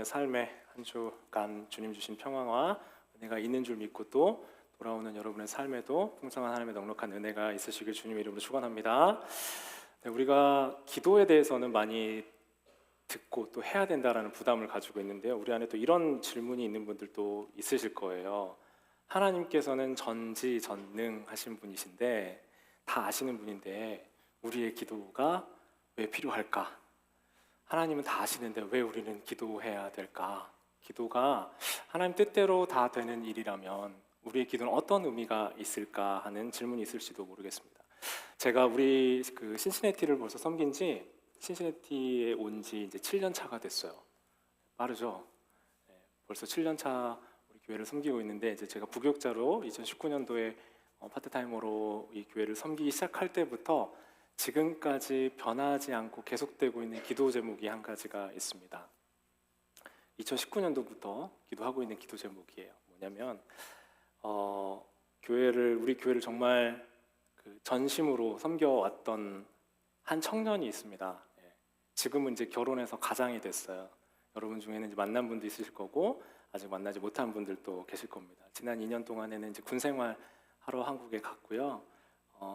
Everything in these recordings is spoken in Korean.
삶의 한 주간 주님 주신 평화와 은혜가 있는 줄 믿고 또 돌아오는 여러분의 삶에도 풍성한 하나님의 넉넉한 은혜가 있으시길 주님의 이름으로 축원합니다. 우리가 기도에 대해서는 많이 듣고 또 해야 된다라는 부담을 가지고 있는데요. 우리 안에 또 이런 질문이 있는 분들도 있으실 거예요. 하나님께서는 전지전능하신 분이신데 다 아시는 분인데 우리의 기도가 왜 필요할까? 하나님은 다 아시는데 왜 우리는 기도해야 될까? 기도가 하나님 뜻대로 다 되는 일이라면 우리의 기도는 어떤 의미가 있을까 하는 질문이 있을지도 모르겠습니다. 제가 우리 신시내티를 벌써 섬긴 지 신시내티에 온 지 이제 7년 차가 됐어요. 빠르죠? 네, 벌써 7년 차 우리 교회를 섬기고 있는데 이제 제가 부교육자로 2019년도에 파트타이머로 이 교회를 섬기기 시작할 때부터 지금까지 변하지 않고 계속되고 있는 기도 제목이 한 가지가 있습니다. 2019년도부터 기도하고 있는 기도 제목이에요. 뭐냐면 우리 교회를 정말 전심으로 섬겨왔던 한 청년이 있습니다. 지금은 이제 결혼해서 가장이 됐어요. 여러분 중에는 이제 만난 분도 있으실 거고 아직 만나지 못한 분들도 계실 겁니다. 지난 2년 동안에는 이제 군 생활 하러 한국에 갔고요.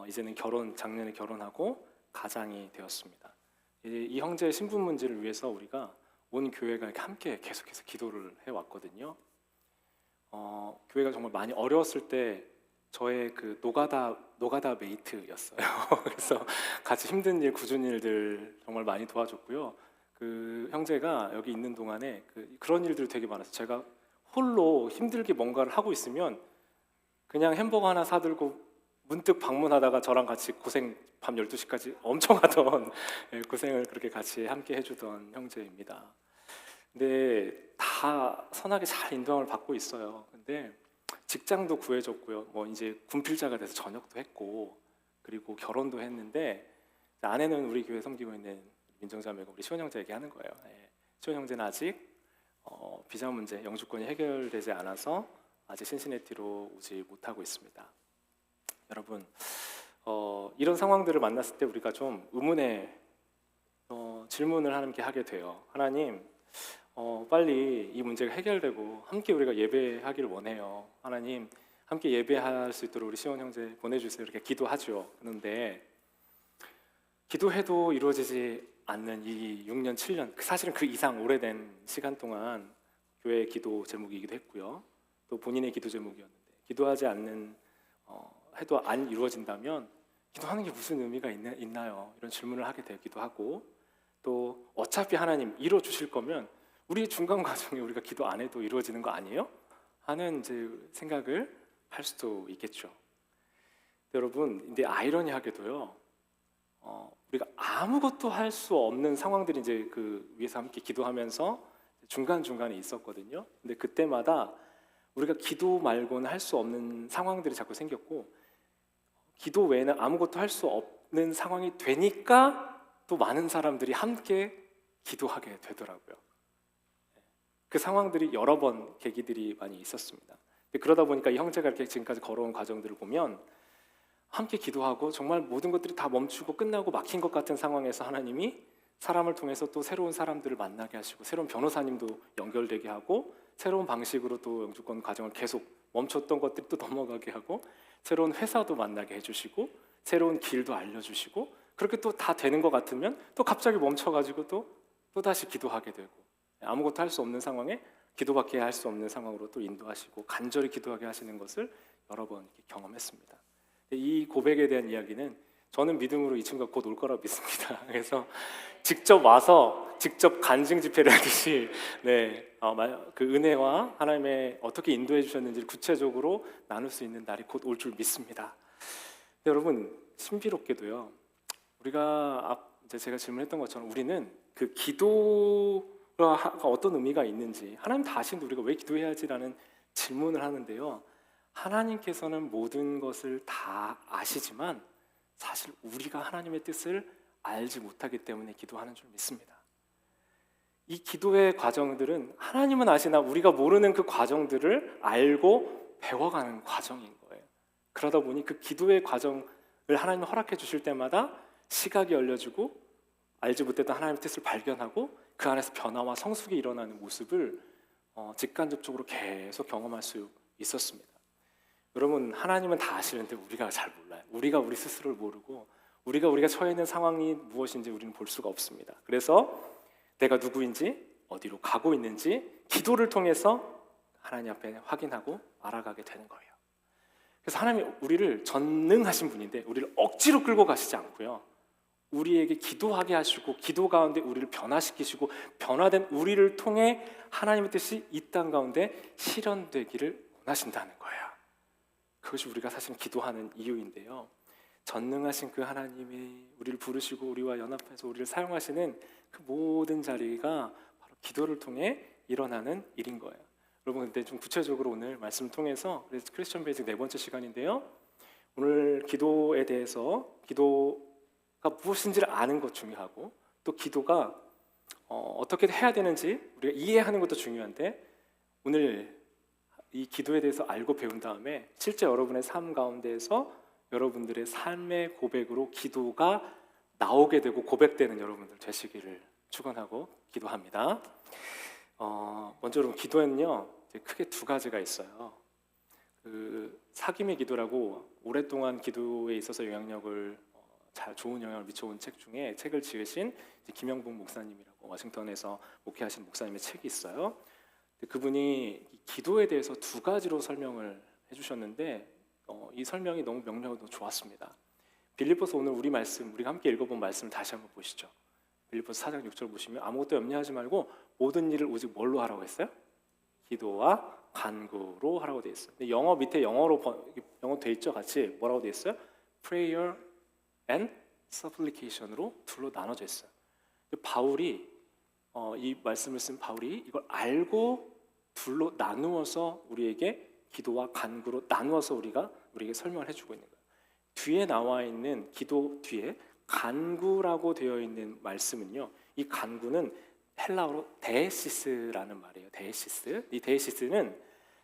이제는 작년에 결혼하고 가장이 되었습니다. 이 형제의 신분 문제를 위해서 우리가 온 교회가 이렇게 함께 계속해서 기도를 해왔거든요. 교회가 정말 많이 어려웠을 때 저의 그 노가다 메이트였어요. 그래서 같이 힘든 일, 굳은 일들 정말 많이 도와줬고요. 그 형제가 여기 있는 동안에 그런 일들이 되게 많았어요. 제가 홀로 힘들게 뭔가를 하고 있으면 그냥 햄버거 하나 사들고 문득 방문하다가 저랑 같이 고생 밤 12시까지 엄청 하던 고생을 그렇게 같이 함께 해주던 형제입니다. 근데 다 선하게 잘 인도함을 받고 있어요. 근데 직장도 구해줬고요. 뭐 이제 군필자가 돼서 전역도 했고 그리고 결혼도 했는데 아내는 우리 교회 섬기고 있는 민정자매고 우리 시원 형제 얘기하는 거예요. 시원 형제는 아직 비자 문제, 영주권이 해결되지 않아서 아직 신시내티로 오지 못하고 있습니다. 여러분, 이런 상황들을 만났을 때 우리가 좀 의문의 질문을 하나님께 하게 돼요. 하나님, 빨리 이 문제가 해결되고 함께 우리가 예배하기를 원해요. 하나님, 함께 예배할 수 있도록 우리 시원 형제 보내주세요. 이렇게 기도하죠. 그런데 기도해도 이루어지지 않는 이 6년, 7년, 사실은 그 이상 오래된 시간 동안 교회의 기도 제목이기도 했고요. 또 본인의 기도 제목이었는데 기도하지 않는 해도 안 이루어진다면 기도하는 게 무슨 의미가 있나요? 이런 질문을 하게 되기도 하고 또 어차피 하나님 이루어주실 거면 우리 중간 과정에 우리가 기도 안 해도 이루어지는 거 아니에요? 하는 이제 생각을 할 수도 있겠죠. 여러분, 근데 아이러니하게도요. 우리가 아무것도 할 수 없는 상황들이 이제 위에서 함께 기도하면서 중간중간에 있었거든요. 근데 그때마다 우리가 기도 말고는 할 수 없는 상황들이 자꾸 생겼고 기도 외에는 아무것도 할 수 없는 상황이 되니까 또 많은 사람들이 함께 기도하게 되더라고요. 그 상황들이 여러 번 계기들이 많이 있었습니다. 그러다 보니까 이 형제가 이렇게 지금까지 걸어온 과정들을 보면 함께 기도하고 정말 모든 것들이 다 멈추고 끝나고 막힌 것 같은 상황에서 하나님이 사람을 통해서 또 새로운 사람들을 만나게 하시고 새로운 변호사님도 연결되게 하고 새로운 방식으로 또 영주권 과정을 계속 멈췄던 것들이 또 넘어가게 하고 새로운 회사도 만나게 해주시고 새로운 길도 알려주시고 그렇게 또 다 되는 것 같으면 또 갑자기 멈춰가지고 또 다시 기도하게 되고 아무것도 할 수 없는 상황에 기도밖에 할 수 없는 상황으로 또 인도하시고 간절히 기도하게 하시는 것을 여러 번 경험했습니다. 이 고백에 대한 이야기는 저는 믿음으로 이 친구가 곧 올 거라고 믿습니다. 그래서 직접 와서 직접 간증 집회를 하듯이 그 은혜와 하나님의 어떻게 인도해 주셨는지를 구체적으로 나눌 수 있는 날이 곧 올 줄 믿습니다. 여러분, 신비롭게도요. 우리가 이제 제가 질문했던 것처럼 우리는 그 기도가 어떤 의미가 있는지 하나님 다 아시는데 우리가 왜 기도해야지라는 질문을 하는데요. 하나님께서는 모든 것을 다 아시지만 사실 우리가 하나님의 뜻을 알지 못하기 때문에 기도하는 줄 믿습니다. 이 기도의 과정들은 하나님은 아시나 우리가 모르는 그 과정들을 알고 배워가는 과정인 거예요. 그러다 보니 그 기도의 과정을 하나님이 허락해 주실 때마다 시각이 열려지고 알지 못했던 하나님의 뜻을 발견하고 그 안에서 변화와 성숙이 일어나는 모습을 직간접적으로 계속 경험할 수 있었습니다. 여러분, 하나님은 다 아시는데 우리가 잘 몰라요. 우리가 우리 스스로를 모르고 우리가 처해 있는 상황이 무엇인지 우리는 볼 수가 없습니다. 그래서 내가 누구인지, 어디로 가고 있는지 기도를 통해서 하나님 앞에 확인하고 알아가게 되는 거예요. 그래서 하나님이 우리를 전능하신 분인데 우리를 억지로 끌고 가시지 않고요, 우리에게 기도하게 하시고 기도 가운데 우리를 변화시키시고 변화된 우리를 통해 하나님의 뜻이 이 땅 가운데 실현되기를 원하신다는 거예요. 그것이 우리가 사실 기도하는 이유인데요, 전능하신 그 하나님이 우리를 부르시고 우리와 연합해서 우리를 사용하시는 그 모든 자리가 바로 기도를 통해 일어나는 일인 거예요. 여러분, 근데 좀 구체적으로 오늘 말씀을 통해서 크리스천 베이직 4번째 시간인데요, 오늘 기도에 대해서, 기도가 무엇인지를 아는 것 중요하고 또 기도가 어떻게 해야 되는지 우리가 이해하는 것도 중요한데, 오늘 이 기도에 대해서 알고 배운 다음에 실제 여러분의 삶 가운데에서 여러분들의 삶의 고백으로 기도가 나오게 되고 고백되는 여러분들 되시기를 축원하고 기도합니다. 먼저 여러분, 기도에는요 크게 두 가지가 있어요. 그 사김의 기도라고 오랫동안 기도에 있어서 영향력을 좋은 영향을 미쳐온 책 중에 책을 지으신 김영복 목사님이라고 워싱턴에서 목회하신 목사님의 책이 있어요. 그분이 기도에 대해서 두 가지로 설명을 해주셨는데 이 설명이 너무 명료하고 좋았습니다. 빌립보서, 오늘 우리 말씀, 우리가 함께 읽어본 말씀을 다시 한번 보시죠. 빌립보서 4장 6절 보시면 아무것도 염려하지 말고 모든 일을 오직 뭘로 하라고 했어요? 기도와 간구로 하라고 되어 있어요. 근데 영어 밑에 영어 돼 있죠, 같이 뭐라고 되어 있어요? Prayer and Supplication으로 둘로 나눠져 있어요. 바울이 이 말씀을 쓴 바울이 이걸 알고 둘로 나누어서 우리에게 기도와 간구로 나누어서 우리에게 설명을 해주고 있는 거예요. 뒤에 나와 있는 기도 뒤에 간구라고 되어 있는 말씀은요, 이 간구는 헬라어로 데시스라는 말이에요. 데시스. 이 데시스는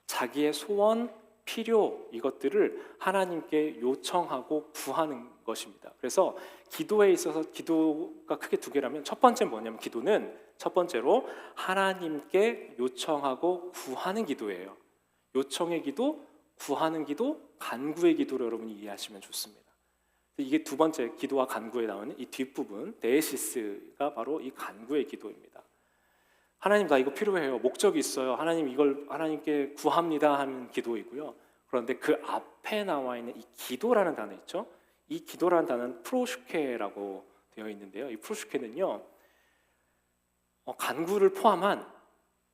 자기의 소원, 필요, 이것들을 하나님께 요청하고 구하는 것입니다. 그래서 기도에 있어서 기도가 크게 두 개라면, 첫 번째는 뭐냐면, 기도는 첫 번째로 하나님께 요청하고 구하는 기도예요. 요청의 기도, 구하는 기도, 간구의 기도로 여러분이 이해하시면 좋습니다. 이게 두 번째, 기도와 간구에 나오는 이 뒷부분 데시스가 바로 이 간구의 기도입니다. 하나님, 나 이거 필요해요, 목적이 있어요, 하나님 이걸 하나님께 구합니다 하는 기도이고요. 그런데 그 앞에 나와 있는 이 기도라는 단어 있죠? 이 기도라는 단어는 프로슈케라고 되어 있는데요, 이 프로슈케는요 간구를 포함한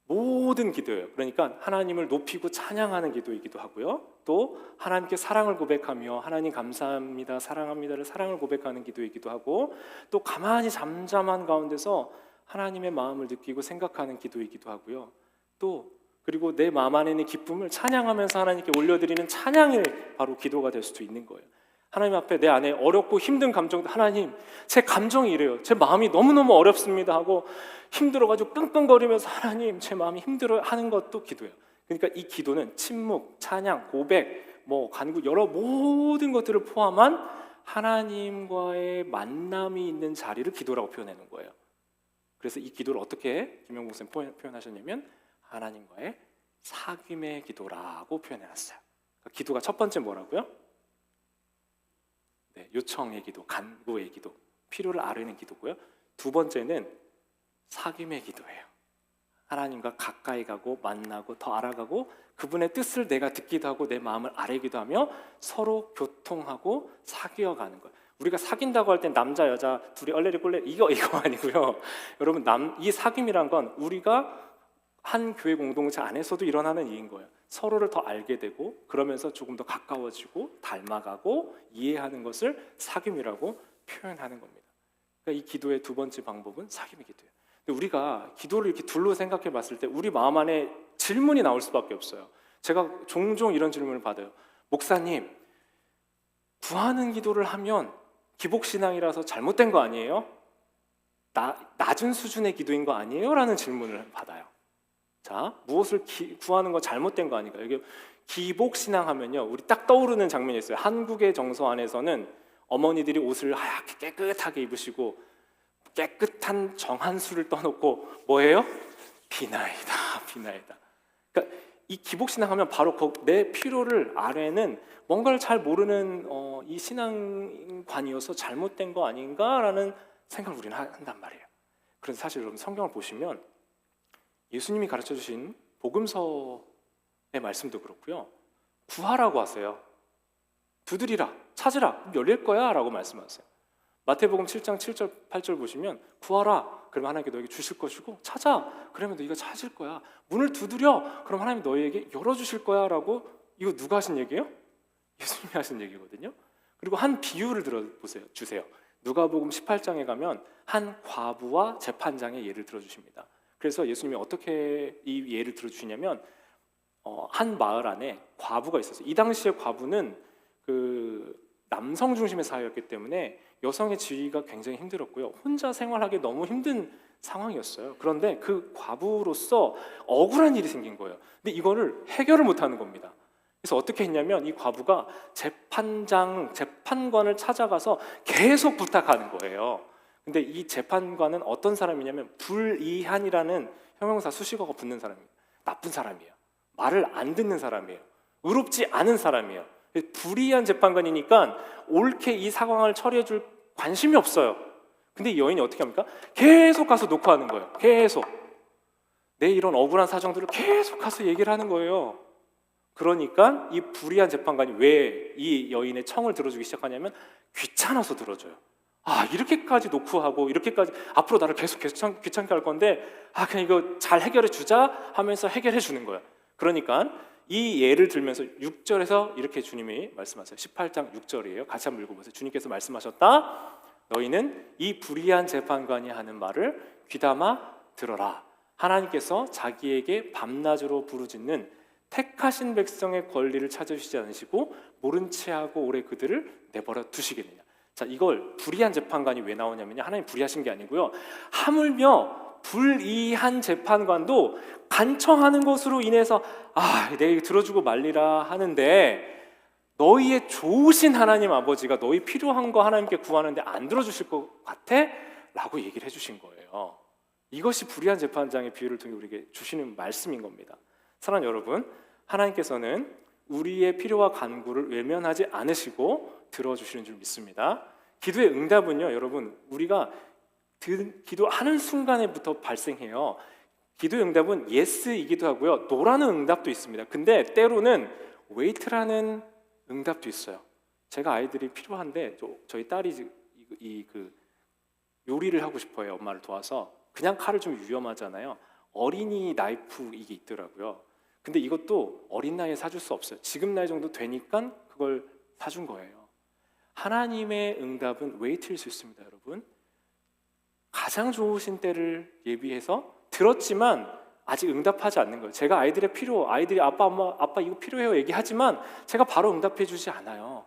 모든 기도예요. 그러니까 하나님을 높이고 찬양하는 기도이기도 하고요, 또 하나님께 사랑을 고백하며 하나님 감사합니다, 사랑합니다를 사랑을 고백하는 기도이기도 하고, 또 가만히 잠잠한 가운데서 하나님의 마음을 느끼고 생각하는 기도이기도 하고요, 또 그리고 내 마음 안에 있는 기쁨을 찬양하면서 하나님께 올려드리는 찬양이 바로 기도가 될 수도 있는 거예요. 하나님 앞에 내 안에 어렵고 힘든 감정도, 하나님 제 감정이 이래요, 제 마음이 너무너무 어렵습니다 하고 힘들어가지고 끙끙거리면서 하나님 제 마음이 힘들어요 하는 것도 기도예요. 그러니까 이 기도는 침묵, 찬양, 고백, 간구, 여러 모든 것들을 포함한 하나님과의 만남이 있는 자리를 기도라고 표현하는 거예요. 그래서 이 기도를 어떻게 김영복 선생님 표현하셨냐면 하나님과의 사귐의 기도라고 표현해놨어요. 그러니까 기도가 첫 번째 뭐라고요? 네, 요청의 기도, 간구의 기도, 필요를 아뢰는 기도고요. 두 번째는 사귐의 기도예요. 하나님과 가까이 가고 만나고 더 알아가고 그분의 뜻을 내가 듣기도 하고 내 마음을 아뢰기도 하며 서로 교통하고 사귀어가는 거예요. 우리가 사귄다고 할 땐 남자 여자 둘이 얼레리 꼴레리 이거 아니고요. 여러분, 이 사귐이란 건 우리가 한 교회 공동체 안에서도 일어나는 일인 거예요. 서로를 더 알게 되고 그러면서 조금 더 가까워지고 닮아가고 이해하는 것을 사귐이라고 표현하는 겁니다. 그러니까 이 기도의 두 번째 방법은 사귐의 기도예요. 근데 우리가 기도를 이렇게 둘로 생각해 봤을 때 우리 마음 안에 질문이 나올 수밖에 없어요. 제가 종종 이런 질문을 받아요. 목사님, 구하는 기도를 하면 기복신앙이라서 잘못된 거 아니에요? 낮은 수준의 기도인 거 아니에요? 라는 질문을 받아요. 자, 무엇을 구하는 거 잘못된 거 아닌가? 여기 기복신앙 하면요, 우리 딱 떠오르는 장면이 있어요. 한국의 정서 안에서는 어머니들이 옷을 하얗게 깨끗하게 입으시고 깨끗한 정한수를 떠놓고 뭐예요? 비나이다, 비나이다. 그러니까 이 기복신앙하면 바로 내 필요를 아래는 뭔가를 잘 모르는 이 신앙관이어서 잘못된 거 아닌가라는 생각을 우리는 한단 말이에요. 그래서 사실 여러분 성경을 보시면 예수님이 가르쳐 주신 복음서의 말씀도 그렇고요. 구하라고 하세요. 두드리라, 찾으라, 열릴 거야 라고 말씀하세요. 마태복음 7장 7절 8절 보시면 구하라, 그러면 하나님께 너에게 주실 것이고 찾아, 그러면 너희가 찾을 거야. 문을 두드려, 그럼 하나님이 너희에게 열어주실 거야 라고. 이거 누가 하신 얘기예요? 예수님이 하신 얘기거든요. 그리고 한 비유를 들어보세요. 주세요. 누가복음 18장에 가면 한 과부와 재판장의 예를 들어주십니다. 그래서 예수님이 어떻게 이 예를 들어주시냐면 한 마을 안에 과부가 있었어요. 이 당시에 과부는 그 남성 중심의 사회였기 때문에 여성의 지위가 굉장히 힘들었고요. 혼자 생활하기 너무 힘든 상황이었어요. 그런데 그 과부로서 억울한 일이 생긴 거예요. 근데 이거를 해결을 못하는 겁니다. 그래서 어떻게 했냐면 이 과부가 재판관을 찾아가서 계속 부탁하는 거예요. 근데 이 재판관은 어떤 사람이냐면 불이한이라는 형용사 수식어가 붙는 사람이에요. 나쁜 사람이에요. 말을 안 듣는 사람이에요. 의롭지 않은 사람이에요. 불이한 재판관이니까 옳게 이 상황을 처리해 줄 관심이 없어요. 근데 이 여인이 어떻게 합니까? 계속 가서 녹화하는 거예요. 계속 내 이런 억울한 사정들을 계속 가서 얘기를 하는 거예요. 그러니까 이 불의한 재판관이 왜 이 여인의 청을 들어주기 시작하냐면 귀찮아서 들어줘요. 이렇게까지 녹화하고 이렇게까지 앞으로 나를 계속 귀찮게 할 건데 그냥 이거 잘 해결해 주자 하면서 해결해 주는 거예요. 그러니까 이 예를 들면서 6절에서 이렇게 주님이 말씀하세요. 18장 6절이에요. 같이 한번 읽어보세요. 주님께서 말씀하셨다. 너희는 이 불의한 재판관이 하는 말을 귀담아 들어라. 하나님께서 자기에게 밤낮으로 부르짖는 택하신 백성의 권리를 찾으시지 않으시고 모른 체하고 오래 그들을 내버려 두시겠느냐. 자, 이걸 불의한 재판관이 왜 나오냐면요, 하나님 불의하신 게 아니고요, 하물며 불의한 재판관도 간청하는 것으로 인해서 내가 이거 들어주고 말리라 하는데 너희의 좋으신 하나님 아버지가 너희 필요한 거 하나님께 구하는데 안 들어주실 것 같아? 라고 얘기를 해주신 거예요. 이것이 불의한 재판장의 비유를 통해 우리에게 주시는 말씀인 겁니다. 사랑하는 여러분, 하나님께서는 우리의 필요와 간구를 외면하지 않으시고 들어주시는 줄 믿습니다. 기도의 응답은요, 여러분, 우리가 기도하는 순간에부터 발생해요. 기도의 응답은 예스이기도 하고요, 노라는 응답도 있습니다. 근데 때로는 웨이트라는 응답도 있어요. 제가 아이들이 필요한데 저희 딸이 요리를 하고 싶어요. 엄마를 도와서. 그냥 칼을 좀 위험하잖아요. 어린이 나이프 이게 있더라고요. 근데 이것도 어린 나이에 사줄 수 없어요. 지금 나이 정도 되니까 그걸 사준 거예요. 하나님의 응답은 웨이트일 수 있습니다, 여러분. 가장 좋으신 때를 예비해서 들었지만 아직 응답하지 않는 거예요. 제가 아이들이 아빠 이거 필요해요 얘기하지만 제가 바로 응답해 주지 않아요.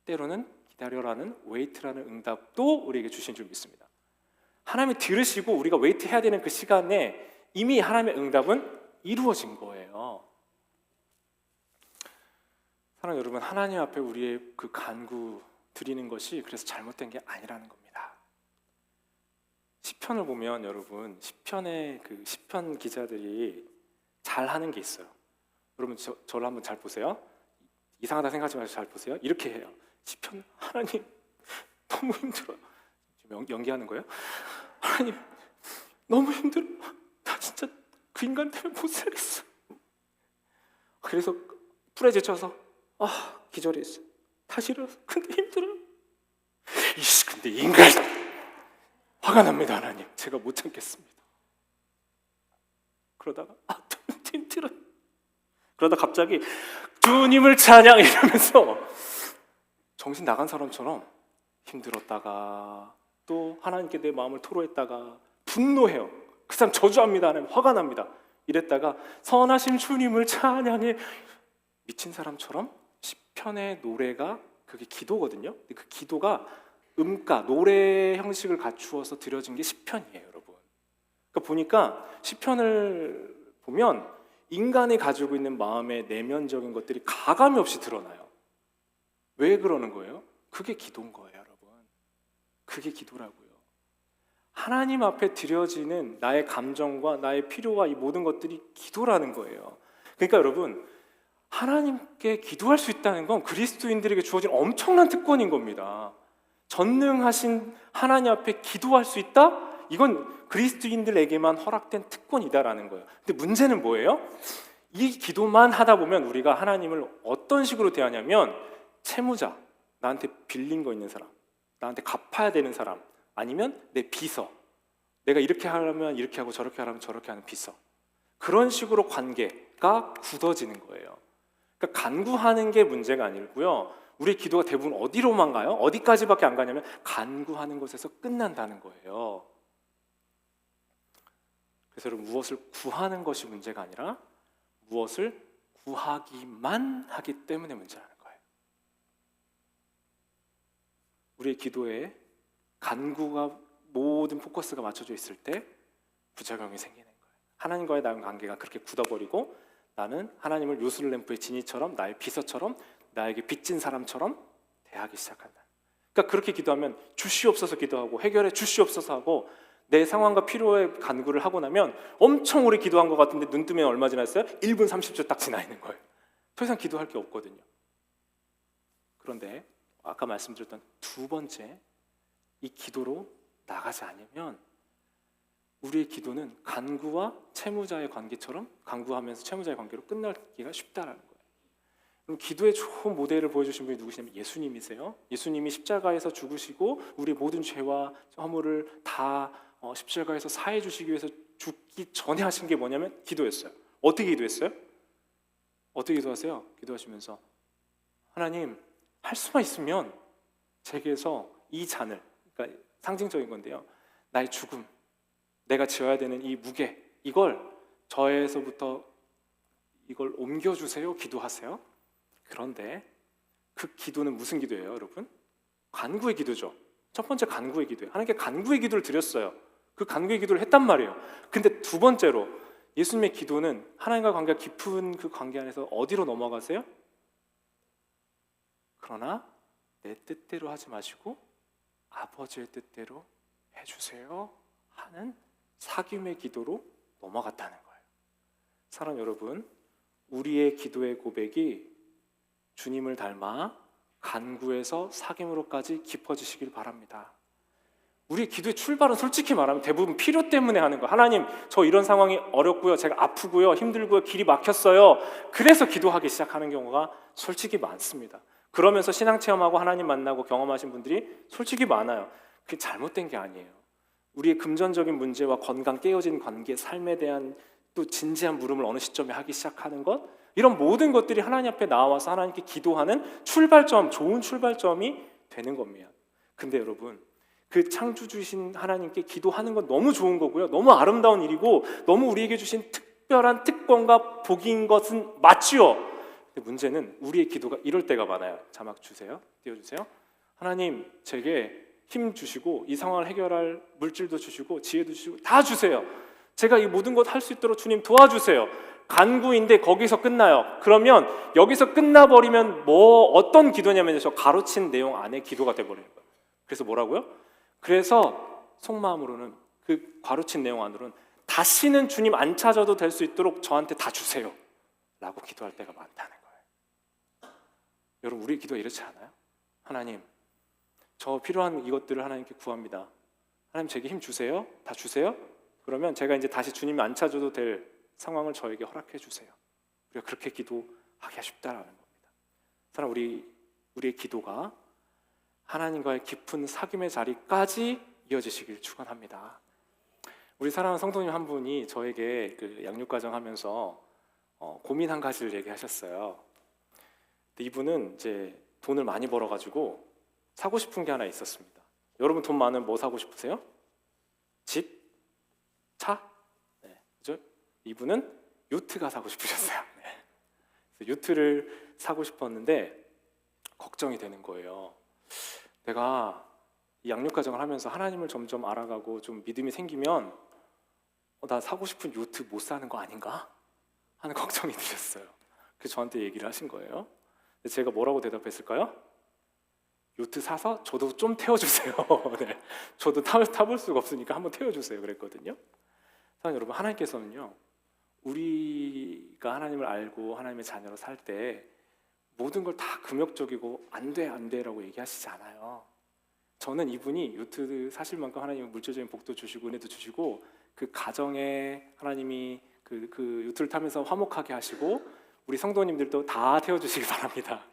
때로는 기다려라는 웨이트라는 응답도 우리에게 주신 줄 믿습니다. 하나님이 들으시고 우리가 웨이트 해야 되는 그 시간에 이미 하나님의 응답은 이루어진 거예요. 사랑하는 여러분, 하나님 앞에 우리의 그 간구 드리는 것이 그래서 잘못된 게 아니라는 겁니다. 시편을 보면 여러분, 시편의 그 시편 기자들이 잘하는 게 있어요. 여러분 저를 한번 잘 보세요. 이상하다 생각하지 마시고 잘 보세요. 이렇게 해요. 시편, 하나님 너무 힘들어요. 지금 연기하는 거예요? 하나님 너무 힘들어. 나 진짜 그 인간 때문에 못 살겠어. 그래서 풀에 제쳐서 기절했어. 다시 일어나서 근데 힘들어. 근데 인간 화가 납니다. 하나님 제가 못 참겠습니다. 그러다가 힘들어. 그러다 갑자기 주님을 찬양 이러면서 정신 나간 사람처럼 힘들었다가 또 하나님께 내 마음을 토로했다가 분노해요. 그 사람 저주합니다. 하나님 화가 납니다. 이랬다가 선하신 주님을 찬양해. 미친 사람처럼 시편의 노래가 그게 기도거든요. 근데 그 기도가 음가, 노래 형식을 갖추어서 드려진 게 시편이에요, 여러분. 그러니까 보니까 시편을 보면 인간이 가지고 있는 마음의 내면적인 것들이 가감이 없이 드러나요. 왜 그러는 거예요? 그게 기도인 거예요, 여러분. 그게 기도라고요. 하나님 앞에 드려지는 나의 감정과 나의 필요와 이 모든 것들이 기도라는 거예요. 그러니까 여러분, 하나님께 기도할 수 있다는 건 그리스도인들에게 주어진 엄청난 특권인 겁니다. 전능하신 하나님 앞에 기도할 수 있다? 이건 그리스도인들에게만 허락된 특권이다라는 거예요. 근데 문제는 뭐예요? 이 기도만 하다 보면 우리가 하나님을 어떤 식으로 대하냐면, 채무자, 나한테 빌린 거 있는 사람, 나한테 갚아야 되는 사람, 아니면 내 비서, 내가 이렇게 하려면 이렇게 하고 저렇게 하려면 저렇게 하는 비서, 그런 식으로 관계가 굳어지는 거예요. 그러니까 간구하는 게 문제가 아니고요, 우리의 기도가 대부분 어디로만 가요? 어디까지밖에 안 가냐면 간구하는 곳에서 끝난다는 거예요. 그래서 여러분, 무엇을 구하는 것이 문제가 아니라 무엇을 구하기만 하기 때문에 문제라는 거예요. 우리의 기도에 간구가 모든 포커스가 맞춰져 있을 때 부작용이 생기는 거예요. 하나님과의 나의 관계가 그렇게 굳어버리고 나는 하나님을 요술램프의 지니처럼, 나의 비서처럼, 나에게 빚진 사람처럼 대하기 시작한다. 그러니까 그렇게 기도하면 주시옵소서 기도하고 해결해 주시옵소서 하고 내 상황과 필요에 간구를 하고 나면 엄청 오래 기도한 것 같은데 눈 뜨면 얼마 지났어요? 1분 30초 딱 지나 있는 거예요. 더 이상 기도할 게 없거든요. 그런데 아까 말씀드렸던 두 번째, 이 기도로 나가지 않으면 우리의 기도는 간구와 채무자의 관계처럼 간구하면서 채무자의 관계로 끝나기가 쉽다라는 거예요. 그럼 기도의 좋은 모델을 보여주신 분이 누구시냐면 예수님이세요. 예수님이 십자가에서 죽으시고 우리 모든 죄와 허물을 다 십자가에서 사해 주시기 위해서 죽기 전에 하신 게 뭐냐면 기도였어요. 어떻게 기도했어요? 어떻게 기도하세요? 기도하시면서 하나님, 할 수만 있으면 제게서 이 잔을, 그러니까 상징적인 건데요, 나의 죽음, 내가 지어야 되는 이 무게, 이걸 저에서부터 이걸 옮겨주세요 기도하세요. 그런데 그 기도는 무슨 기도예요, 여러분? 간구의 기도죠. 첫 번째 간구의 기도예요. 하나님께 간구의 기도를 드렸어요. 그 간구의 기도를 했단 말이에요. 근데 두 번째로 예수님의 기도는 하나님과 관계가 깊은 그 관계 안에서 어디로 넘어가세요? 그러나 내 뜻대로 하지 마시고 아버지의 뜻대로 해주세요 하는 사귐의 기도로 넘어갔다는 거예요. 사랑하는 여러분, 우리의 기도의 고백이 주님을 닮아 간구에서 사귐으로까지 깊어지시길 바랍니다. 우리의 기도의 출발은 솔직히 말하면 대부분 필요 때문에 하는 거예요. 하나님, 저 이런 상황이 어렵고요, 제가 아프고요, 힘들고요, 길이 막혔어요. 그래서 기도하기 시작하는 경우가 솔직히 많습니다. 그러면서 신앙체험하고 하나님 만나고 경험하신 분들이 솔직히 많아요. 그게 잘못된 게 아니에요. 우리의 금전적인 문제와 건강, 깨어진 관계, 삶에 대한 또 진지한 물음을 어느 시점에 하기 시작하는 것, 이런 모든 것들이 하나님 앞에 나와서 하나님께 기도하는 출발점, 좋은 출발점이 되는 겁니다. 근데 여러분, 그 창조주신 하나님께 기도하는 건 너무 좋은 거고요, 너무 아름다운 일이고 너무 우리에게 주신 특별한 특권과 복인 것은 맞지요. 근데 문제는 우리의 기도가 이럴 때가 많아요. 자막 주세요. 띄워주세요. 하나님, 제게 힘 주시고 이 상황을 해결할 물질도 주시고 지혜도 주시고 다 주세요. 제가 이 모든 것 할 수 있도록 주님 도와주세요. 간구인데 거기서 끝나요. 그러면 여기서 끝나버리면 어떤 기도냐면 저 가로친 내용 안에 기도가 돼버리는 거예요. 그래서 뭐라고요? 그래서 속마음으로는 그 가로친 내용 안으로는 다시는 주님 안 찾아도 될 수 있도록 저한테 다 주세요 라고 기도할 때가 많다는 거예요. 여러분, 우리 기도가 이렇지 않아요? 하나님, 저 필요한 이것들을 하나님께 구합니다. 하나님, 제게 힘 주세요. 다 주세요. 그러면 제가 이제 다시 주님이 안 찾아도 될 상황을 저에게 허락해 주세요. 우리가 그렇게 기도하기가 쉽다라는 겁니다. 사랑, 우리의 기도가 하나님과의 깊은 사귐의 자리까지 이어지시길 축원합니다. 우리 사랑하는 성도님 한 분이 저에게 그 양육과정 하면서 고민 한 가지를 얘기하셨어요. 근데 이분은 이제 돈을 많이 벌어가지고 사고 싶은 게 하나 있었습니다. 여러분, 돈 많으면 뭐 사고 싶으세요? 집? 차? 네, 그죠? 이분은 요트가 사고 싶으셨어요. 네. 그래서 요트를 사고 싶었는데 걱정이 되는 거예요. 내가 이 양육과정을 하면서 하나님을 점점 알아가고 좀 믿음이 생기면 나 사고 싶은 요트 못 사는 거 아닌가? 하는 걱정이 드셨어요. 그래서 저한테 얘기를 하신 거예요. 제가 뭐라고 대답했을까요? 요트 사서 저도 좀 태워주세요. 네. 저도 타볼 수가 없으니까 한번 태워주세요 그랬거든요. 사랑하는 여러분, 하나님께서는요, 우리가 하나님을 알고 하나님의 자녀로 살 때 모든 걸 다 금욕적이고 안 돼 라고 얘기하시지 않아요. 저는 이분이 요트 사실 만큼 하나님은 물질적인 복도 주시고 은혜도 주시고 그 가정에 하나님이 그 요트를 타면서 화목하게 하시고 우리 성도님들도 다 태워주시기 바랍니다.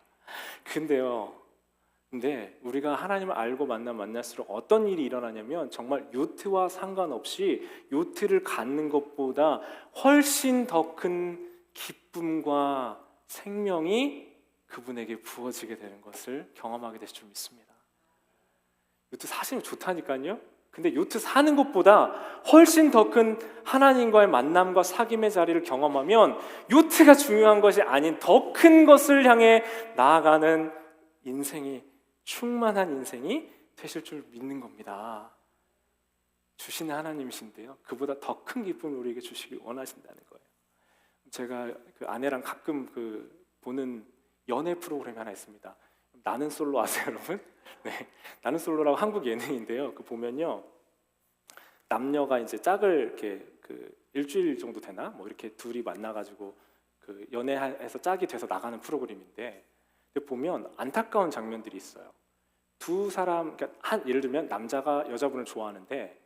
근데 우리가 하나님을 알고 만날수록 어떤 일이 일어나냐면 정말 요트와 상관없이 요트를 갖는 것보다 훨씬 더 큰 기쁨과 생명이 그분에게 부어지게 되는 것을 경험하게 되실 줄 믿습니다. 요트 사시면 좋다니까요. 근데 요트 사는 것보다 훨씬 더 큰 하나님과의 만남과 사귐의 자리를 경험하면 요트가 중요한 것이 아닌 더 큰 것을 향해 나아가는 인생이, 충만한 인생이 되실 줄 믿는 겁니다. 주시는 하나님이신데요, 그보다 더 큰 기쁨을 우리에게 주시길 원하신다는 거예요. 제가 그 아내랑 가끔 보는 연애 프로그램이 하나 있습니다. 나는 솔로 아세요, 여러분? 네, 나는 솔로라고 한국 예능인데요. 그 보면요, 남녀가 이제 짝을 이렇게 일주일 정도 되나 뭐 이렇게 둘이 만나가지고 연애해서 짝이 돼서 나가는 프로그램인데, 보면 안타까운 장면들이 있어요. 두 사람, 그러니까 예를 들면 남자가 여자분을 좋아하는데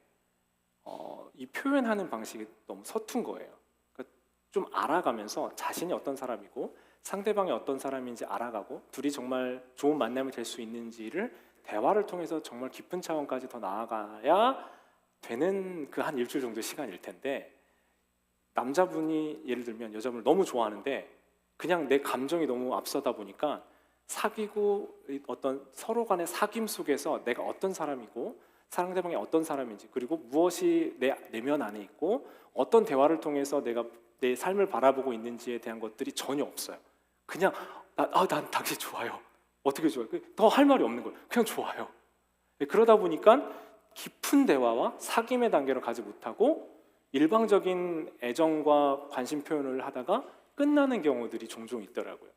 이 표현하는 방식이 너무 서툰 거예요. 그러니까 좀 알아가면서 자신이 어떤 사람이고 상대방이 어떤 사람인지 알아가고 둘이 정말 좋은 만남이 될 수 있는지를 대화를 통해서 정말 깊은 차원까지 더 나아가야 되는 그 한 일주일 정도의 시간일 텐데, 남자분이 예를 들면 여자분을 너무 좋아하는데 그냥 내 감정이 너무 앞서다 보니까 사귀고 어떤 서로 간의 사귐 속에서 내가 어떤 사람이고 상대방이 어떤 사람인지, 그리고 무엇이 내 내면 안에 있고 어떤 대화를 통해서 내가 내 삶을 바라보고 있는지에 대한 것들이 전혀 없어요. 그냥 난 당신 좋아요. 어떻게 좋아요? 더 할 말이 없는 거예요. 그냥 좋아요. 그러다 보니까 깊은 대화와 사귐의 단계를 가지 못하고 일방적인 애정과 관심 표현을 하다가 끝나는 경우들이 종종 있더라고요.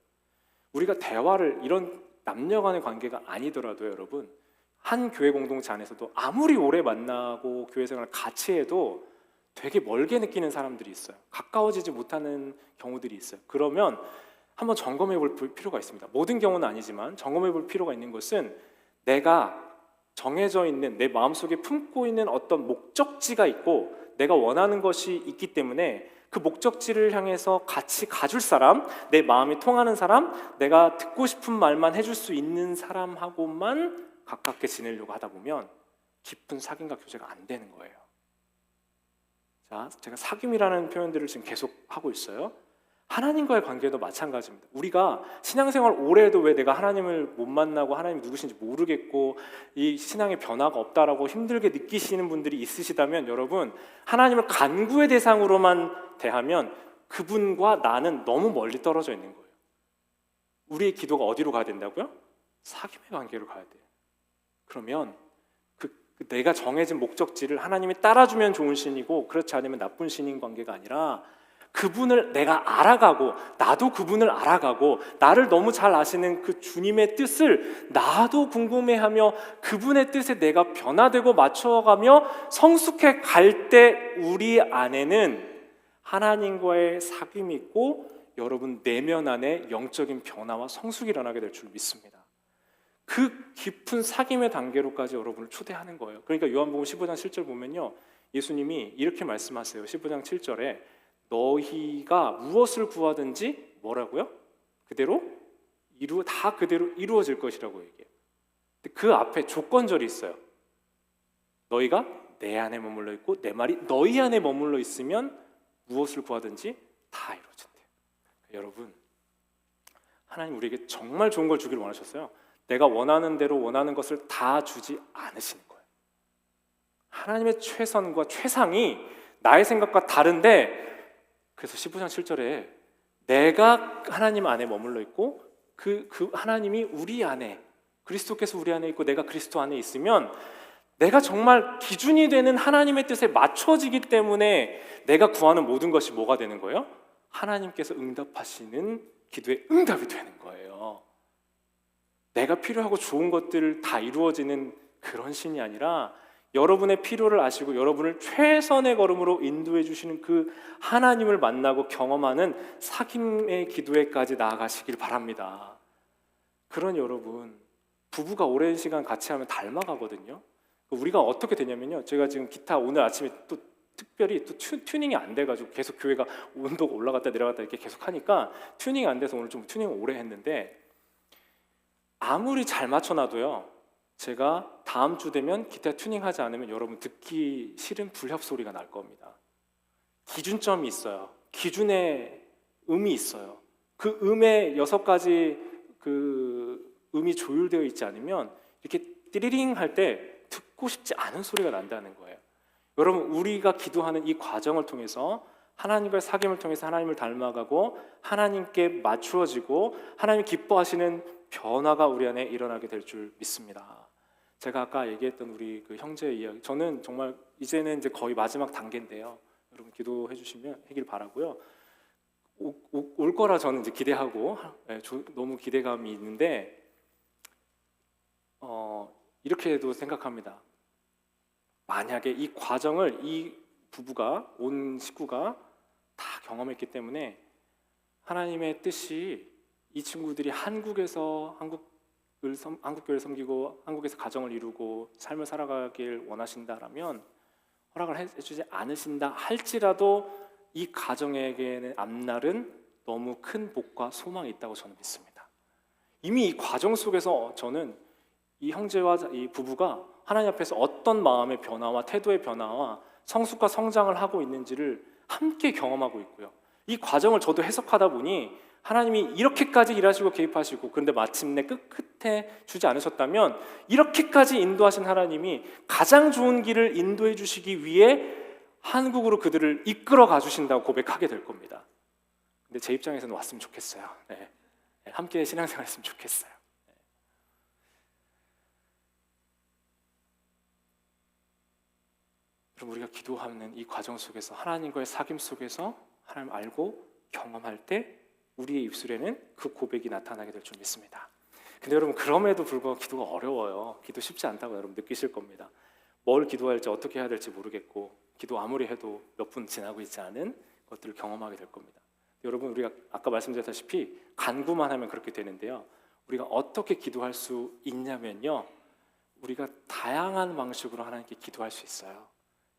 우리가 대화를, 이런 남녀 간의 관계가 아니더라도요, 여러분, 한 교회 공동체 안에서도 아무리 오래 만나고 교회 생활을 같이 해도 되게 멀게 느끼는 사람들이 있어요. 가까워지지 못하는 경우들이 있어요. 그러면 한번 점검해 볼 필요가 있습니다. 모든 경우는 아니지만 점검해 볼 필요가 있는 것은, 내가 정해져 있는, 내 마음속에 품고 있는 어떤 목적지가 있고 내가 원하는 것이 있기 때문에 그 목적지를 향해서 같이 가줄 사람, 내 마음이 통하는 사람, 내가 듣고 싶은 말만 해줄 수 있는 사람하고만 가깝게 지내려고 하다 보면 깊은 사귐과 교제가 안 되는 거예요. 자, 제가 사귐이라는 표현들을 지금 계속 하고 있어요. 하나님과의 관계도 마찬가지입니다. 우리가 신앙생활 오래 해도 왜 내가 하나님을 못 만나고 하나님이 누구신지 모르겠고 이 신앙의 변화가 없다라고 힘들게 느끼시는 분들이 있으시다면, 여러분, 하나님을 간구의 대상으로만 대하면 그분과 나는 너무 멀리 떨어져 있는 거예요. 우리의 기도가 어디로 가야 된다고요? 사귐의 관계로 가야 돼요. 그러면 내가 정해진 목적지를 하나님이 따라주면 좋은 신이고 그렇지 않으면 나쁜 신인 관계가 아니라, 그분을 내가 알아가고 나도 그분을 알아가고 나를 너무 잘 아시는 그 주님의 뜻을 나도 궁금해하며 그분의 뜻에 내가 변화되고 맞춰가며 성숙해 갈 때 우리 안에는 하나님과의 사귐이 있고 여러분 내면 안에 영적인 변화와 성숙이 일어나게 될 줄 믿습니다. 그 깊은 사귐의 단계로까지 여러분을 초대하는 거예요. 그러니까 요한복음 15장 7절 보면요, 예수님이 이렇게 말씀하세요. 15장 7절에 너희가 무엇을 구하든지 뭐라고요? 그대로 이루어질 것이라고 얘기해요. 근데 그 앞에 조건절이 있어요. 너희가 내 안에 머물러 있고 내 말이 너희 안에 머물러 있으면 무엇을 구하든지 다 이루어진대요. 여러분, 하나님 우리에게 정말 좋은 걸 주기를 원하셨어요. 내가 원하는 대로 원하는 것을 다 주지 않으시는 거예요. 하나님의 최선과 최상이 나의 생각과 다른데, 그래서 15장 7절에 내가 하나님 안에 머물러 있고 그 하나님이 우리 안에, 그리스도께서 우리 안에 있고 내가 그리스도 안에 있으면 내가 정말 기준이 되는 하나님의 뜻에 맞춰지기 때문에 내가 구하는 모든 것이 뭐가 되는 거예요? 하나님께서 응답하시는 기도의 응답이 되는 거예요. 내가 필요하고 좋은 것들 다 이루어지는 그런 신이 아니라 여러분의 필요를 아시고 여러분을 최선의 걸음으로 인도해 주시는 그 하나님을 만나고 경험하는 사귐의 기도회까지 나아가시길 바랍니다. 그런 여러분, 부부가 오랜 시간 같이 하면 닮아가거든요. 우리가 어떻게 되냐면요, 제가 지금 기타 오늘 아침에 또 특별히 또 튜닝이 안 돼가지고 계속 교회가 온도가 올라갔다 내려갔다 이렇게 계속 하니까 튜닝이 안 돼서 오늘 좀 튜닝을 오래 했는데, 아무리 잘 맞춰놔도요, 제가 다음 주 되면 기타 튜닝하지 않으면 여러분 듣기 싫은 불협 소리가 날 겁니다. 기준점이 있어요. 기준의 음이 있어요. 그 음의 6가지 그 음이 조율되어 있지 않으면 이렇게 띠리링 할 때 듣고 싶지 않은 소리가 난다는 거예요. 여러분, 우리가 기도하는 이 과정을 통해서 하나님과의 사귐을 통해서 하나님을 닮아가고 하나님께 맞추어지고 하나님 기뻐하시는 변화가 우리 안에 일어나게 될 줄 믿습니다. 제가 아까 얘기했던 우리 그 형제의 이야기, 저는 정말 이제는 이제 거의 마지막 단계인데요. 여러분 기도해 주시면 하길 바라고요. 올 거라 저는 이제 기대하고 너무 기대감이 있는데 이렇게도 생각합니다. 만약에 이 과정을 이 부부가 온 식구가 다 경험했기 때문에 하나님의 뜻이 이 친구들이 한국에서 한국교회를 섬기고 한국에서 가정을 이루고 삶을 살아가길 원하신다라면 허락을 해주지 않으신다 할지라도 이 가정에게는 앞날은 너무 큰 복과 소망이 있다고 저는 믿습니다. 이미 이 과정 속에서 저는 이 형제와 이 부부가 하나님 앞에서 어떤 마음의 변화와 태도의 변화와 성숙과 성장을 하고 있는지를 함께 경험하고 있고요. 이 과정을 저도 해석하다 보니 하나님이 이렇게까지 일하시고 개입하시고 그런데 마침내 끝에 주지 않으셨다면 이렇게까지 인도하신 하나님이 가장 좋은 길을 인도해 주시기 위해 한국으로 그들을 이끌어 가주신다고 고백하게 될 겁니다. 근데 제 입장에서는 왔으면 좋겠어요. 네. 함께 신앙생활 했으면 좋겠어요. 그럼 우리가 기도하는 이 과정 속에서 하나님과의 사귐 속에서 하나님 알고 경험할 때 우리의 입술에는 그 고백이 나타나게 될 줄 믿습니다. 근데 여러분, 그럼에도 불구하고 기도가 어려워요. 기도 쉽지 않다고 여러분 느끼실 겁니다. 뭘 기도할지 어떻게 해야 될지 모르겠고 기도 아무리 해도 몇 분 지나고 있지 않은 것들을 경험하게 될 겁니다. 여러분, 우리가 아까 말씀드렸다시피 간구만 하면 그렇게 되는데요, 우리가 어떻게 기도할 수 있냐면요, 우리가 다양한 방식으로 하나님께 기도할 수 있어요.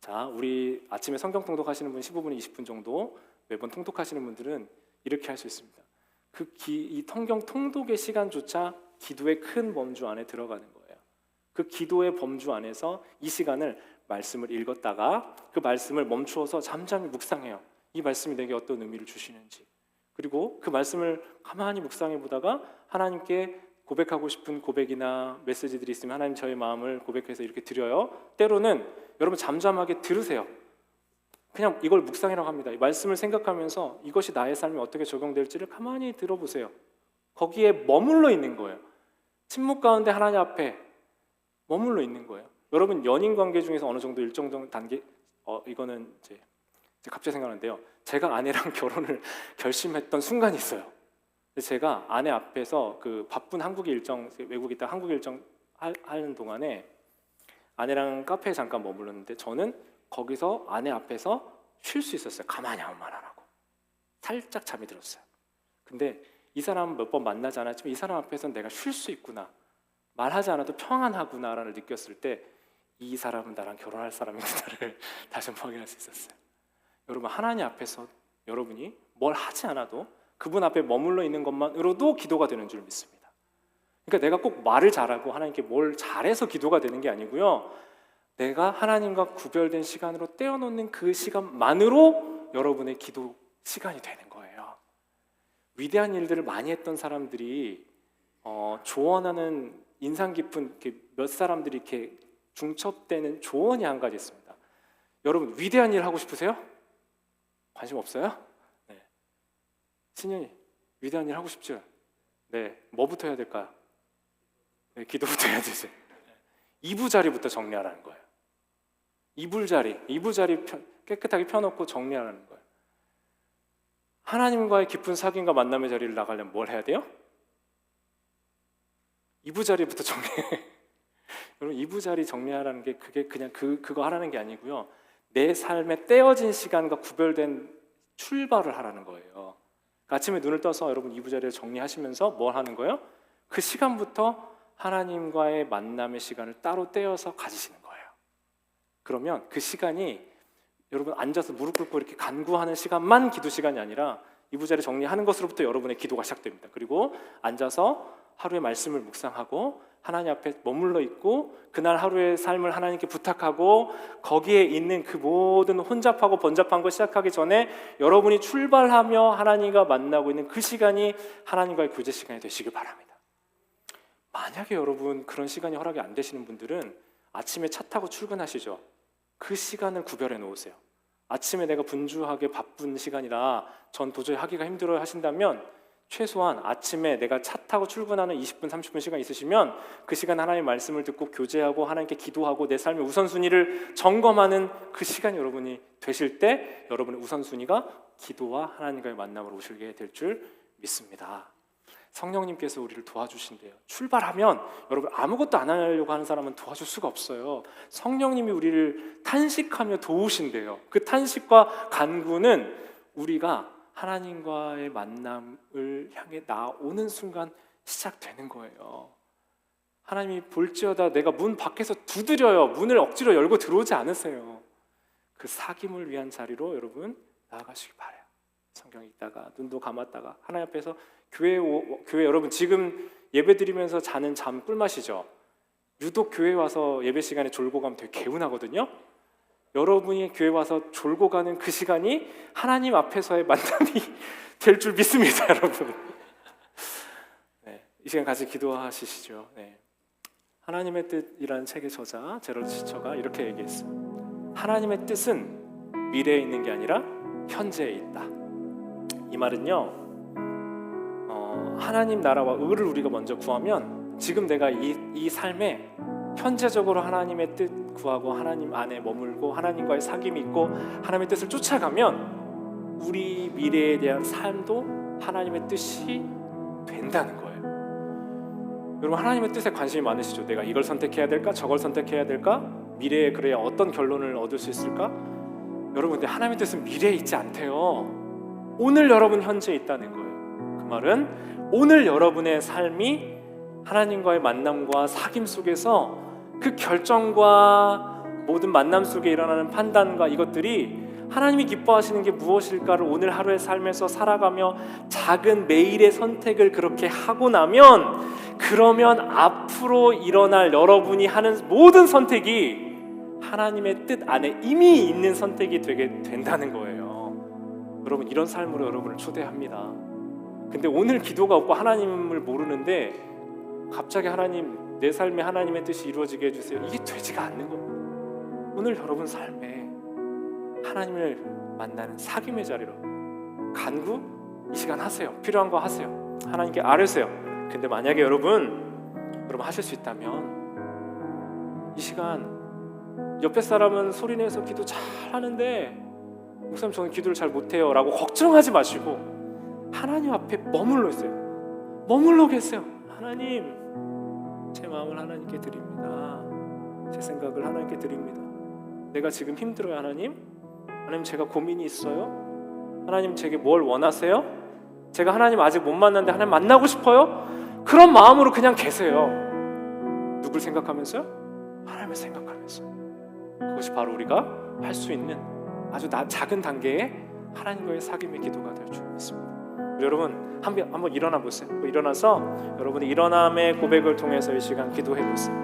자, 우리 아침에 성경 통독하시는 분 15분, 20분 정도 매번 통독하시는 분들은 이렇게 할 수 있습니다. 이 성경 통독의 시간조차 기도의 큰 범주 안에 들어가는 거예요. 그 기도의 범주 안에서 이 시간을 말씀을 읽었다가 그 말씀을 멈추어서 잠잠히 묵상해요. 이 말씀이 내게 어떤 의미를 주시는지. 그리고 그 말씀을 가만히 묵상해 보다가 하나님께 고백하고 싶은 고백이나 메시지들이 있으면 하나님 저의 마음을 고백해서 이렇게 드려요. 때로는 여러분 잠잠하게 들으세요. 그냥 이걸 묵상이라고 합니다. 이 말씀을 생각하면서 이것이 나의 삶에 어떻게 적용될지를 가만히 들어보세요. 거기에 머물러 있는 거예요. 침묵 가운데 하나님 앞에 머물러 있는 거예요. 여러분, 연인 관계 중에서 어느 정도 일정 단계 이거는 이제 갑자기 생각하는데요. 제가 아내랑 결혼을 결심했던 순간이 있어요. 제가 아내 앞에서 그 바쁜 한국 일정, 외국에 있다 한국 일정 하는 동안에 아내랑 카페에 잠깐 머물렀는데 저는 거기서 아내 앞에서 쉴 수 있었어요. 가만히 아무 말 안 하고 살짝 잠이 들었어요. 근데 이 사람 몇 번 만나지 않았지만 이 사람 앞에서는 내가 쉴 수 있구나, 말하지 않아도 평안하구나라는 느꼈을 때 이 사람은 나랑 결혼할 사람이구나를 다시 한번 확인할 수 있었어요. 여러분, 하나님 앞에서 여러분이 뭘 하지 않아도 그분 앞에 머물러 있는 것만으로도 기도가 되는 줄 믿습니다. 그러니까 내가 꼭 말을 잘하고 하나님께 뭘 잘해서 기도가 되는 게 아니고요, 내가 하나님과 구별된 시간으로 떼어놓는 그 시간만으로 여러분의 기도 시간이 되는 거예요. 위대한 일들을 많이 했던 사람들이 조언하는 인상 깊은 몇 사람들이 이렇게 중첩되는 조언이 한 가지 있습니다. 여러분, 위대한 일 하고 싶으세요? 관심 없어요? 네. 신현이 위대한 일 하고 싶죠? 네. 뭐부터 해야 될까요? 네, 기도부터 해야 되죠. 이부자리부터 정리하라는 거예요. 이부자리 깨끗하게 펴놓고 정리하라는 거예요. 하나님과의 깊은 사귐과 만남의 자리를 나가려면 뭘 해야 돼요? 이부자리부터 정리해. 여러분 이부자리 정리하라는 게 그게 그냥 그거 하라는 게 아니고요. 내 삶에 떼어진 시간과 구별된 출발을 하라는 거예요. 그러니까 아침에 눈을 떠서 여러분 이부자리를 정리하시면서 뭘 하는 거예요? 그 시간부터 하나님과의 만남의 시간을 따로 떼어서 가지시는 거예요. 그러면 그 시간이 여러분 앉아서 무릎 꿇고 이렇게 간구하는 시간만 기도 시간이 아니라 이부자리 정리하는 것으로부터 여러분의 기도가 시작됩니다. 그리고 앉아서 하루의 말씀을 묵상하고 하나님 앞에 머물러 있고 그날 하루의 삶을 하나님께 부탁하고 거기에 있는 그 모든 혼잡하고 번잡한 거 시작하기 전에 여러분이 출발하며 하나님과 만나고 있는 그 시간이 하나님과의 교제 시간이 되시길 바랍니다. 만약에 여러분 그런 시간이 허락이 안 되시는 분들은 아침에 차 타고 출근하시죠. 그 시간을 구별해 놓으세요. 아침에 내가 분주하게 바쁜 시간이라 전 도저히 하기가 힘들어요 하신다면 최소한 아침에 내가 차 타고 출근하는 20분, 30분 시간 있으시면 그 시간 하나님의 말씀을 듣고 교제하고 하나님께 기도하고 내 삶의 우선순위를 점검하는 그 시간이 여러분이 되실 때 여러분의 우선순위가 기도와 하나님과의 만남으로 오시게 될 줄 믿습니다. 성령님께서 우리를 도와주신대요. 출발하면 여러분 아무것도 안 하려고 하는 사람은 도와줄 수가 없어요. 성령님이 우리를 탄식하며 도우신대요. 그 탄식과 간구는 우리가 하나님과의 만남을 향해 나오는 순간 시작되는 거예요. 하나님이 볼지어다 내가 문 밖에서 두드려요. 문을 억지로 열고 들어오지 않으세요. 그 사귐을 위한 자리로 여러분 나아가시기 바라요. 성경 읽다가 눈도 감았다가 하나님 앞에서 교회 여러분 지금 예배 드리면서 자는 잠 꿀맛이죠. 유독 교회 와서 예배 시간에 졸고 가면 되게 개운하거든요. 여러분이 교회 와서 졸고 가는 그 시간이 하나님 앞에서의 만남이 될 줄 믿습니다, 여러분. 네, 이 시간 같이 기도하시죠. 네. 하나님의 뜻이라는 책의 저자 제럴드 시처가 이렇게 얘기했어요. 하나님의 뜻은 미래에 있는 게 아니라 현재에 있다. 이 말은요, 하나님 나라와 의를 우리가 먼저 구하면 지금 내가 이 삶에 현재적으로 하나님의 뜻 구하고 하나님 안에 머물고 하나님과의 사귐이 있고 하나님의 뜻을 쫓아가면 우리 미래에 대한 삶도 하나님의 뜻이 된다는 거예요. 여러분 하나님의 뜻에 관심이 많으시죠? 내가 이걸 선택해야 될까? 저걸 선택해야 될까? 미래에 그래야 어떤 결론을 얻을 수 있을까? 여러분 근데 하나님의 뜻은 미래에 있지 않대요. 오늘 여러분 현재에 있다는 거예요. 그 말은 오늘 여러분의 삶이 하나님과의 만남과 사귐 속에서 그 결정과 모든 만남 속에 일어나는 판단과 이것들이 하나님이 기뻐하시는 게 무엇일까를 오늘 하루의 삶에서 살아가며 작은 매일의 선택을 그렇게 하고 나면 그러면 앞으로 일어날 여러분이 하는 모든 선택이 하나님의 뜻 안에 이미 있는 선택이 되게 된다는 거예요. 여러분 이런 삶으로 여러분을 초대합니다. 근데 오늘 기도가 없고 하나님을 모르는데 갑자기 하나님 내 삶에 하나님의 뜻이 이루어지게 해주세요. 이게 되지가 않는 겁니다. 오늘 여러분 삶에 하나님을 만나는 사귐의 자리로 간구 이 시간 하세요. 필요한 거 하세요. 하나님께 아뢰세요. 근데 만약에 여러분 하실 수 있다면 이 시간 옆에 사람은 소리내서 기도 잘 하는데 목사님 저는 기도를 잘 못해요 라고 걱정하지 마시고 하나님 앞에 머물러 있어요. 머물러 계세요. 하나님 제 마음을 하나님께 드립니다. 제 생각을 하나님께 드립니다. 내가 지금 힘들어요 하나님. 하나님 제가 고민이 있어요. 하나님 제게 뭘 원하세요? 제가 하나님 아직 못 만났는데 하나님 만나고 싶어요. 그런 마음으로 그냥 계세요. 누굴 생각하면서요? 하나님을 생각하면서. 그것이 바로 우리가 할 수 있는 아주 작은 단계의 하나님과의 사귐의 기도가 될 줄 믿습니다. 여러분 한번 일어나 보세요. 일어나서 여러분의 일어남의 고백을 통해서 이 시간 기도해 보세요.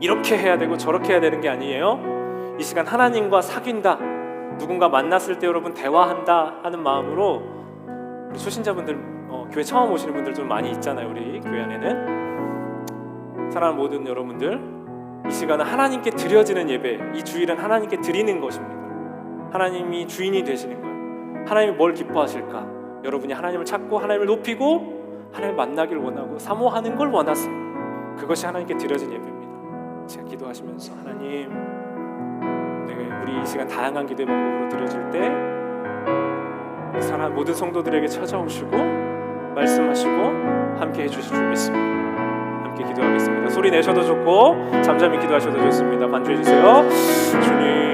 이렇게 해야 되고 저렇게 해야 되는 게 아니에요. 이 시간 하나님과 사귄다, 누군가 만났을 때 여러분 대화한다 하는 마음으로 우리 초신자분들 교회 처음 오시는 분들 좀 많이 있잖아요. 우리 교회 안에는 사랑하는 모든 여러분들 이 시간은 하나님께 드려지는 예배, 이 주일은 하나님께 드리는 것입니다. 하나님이 주인이 되시는 거예요. 하나님이 뭘 기뻐하실까? 여러분이 하나님을 찾고 하나님을 높이고 하나님을 만나기를 원하고 사모하는 걸 원하세요. 그것이 하나님께 드려진 예배입니다. 제가 기도하시면서 하나님 우리 이 시간 다양한 기도의 방법으로 드려질 때 모든 성도들에게 찾아오시고 말씀하시고 함께 해주실 줄 믿습니다. 함께 기도하겠습니다. 소리 내셔도 좋고 잠잠히 기도하셔도 좋습니다. 반주해 주세요. 주님